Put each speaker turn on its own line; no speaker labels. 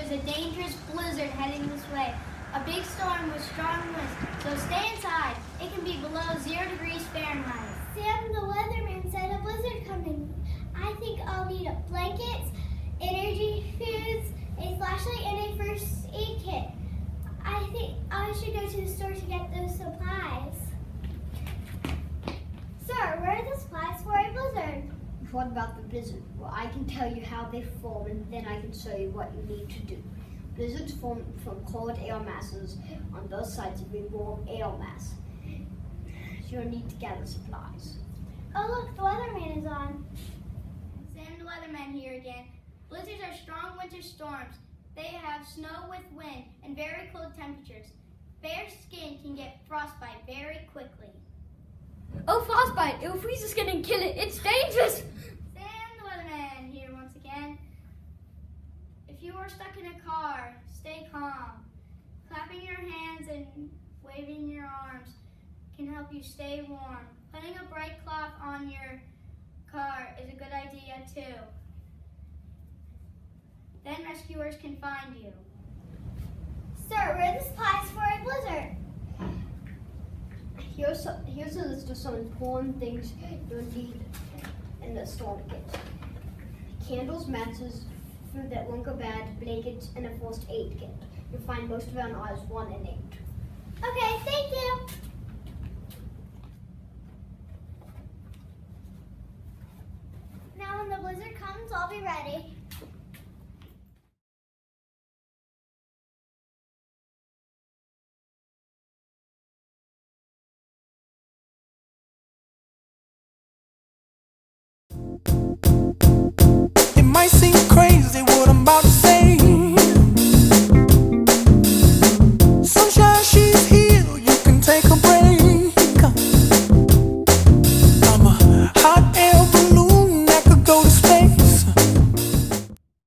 there's a dangerous blizzard heading this way. A big storm with strong winds, so stay inside. It can be below 0 degrees Fahrenheit.
Sam, the weatherman, said a blizzard coming. I think I'll need blankets, energy foods, a flashlight, and a first aid kit. I think I should go to the store to get those supplies. Sir, where are the supplies for a blizzard?
What about the blizzard? Well, I can tell you how they form, and then I can show you what you need to do. Blizzards form from cold air masses on both sides of a warm air mass. You'll need to gather supplies.
Oh look, the weatherman is on.
Sam the weatherman here again. Blizzards are strong winter storms. They have snow with wind and very cold temperatures. Bare skin can get frostbite very quickly.
Oh, frostbite! It will freeze the skin and kill it. It's dangerous!
Sam the weatherman here once again. If you are stuck in a car, stay calm. Clapping your hands and waving your arms can help you stay warm. Putting a bright cloth on your car is a good idea too. Then rescuers can find you.
Sir, where are the supplies for a blizzard?
Here's a list of some important things you'll need in the storm kit. Candles, matches, food that won't go bad, blankets, and a first aid kit. You'll find most of it on aisles 1 and 8.
Okay, thank you. Now when the blizzard comes, I'll be ready.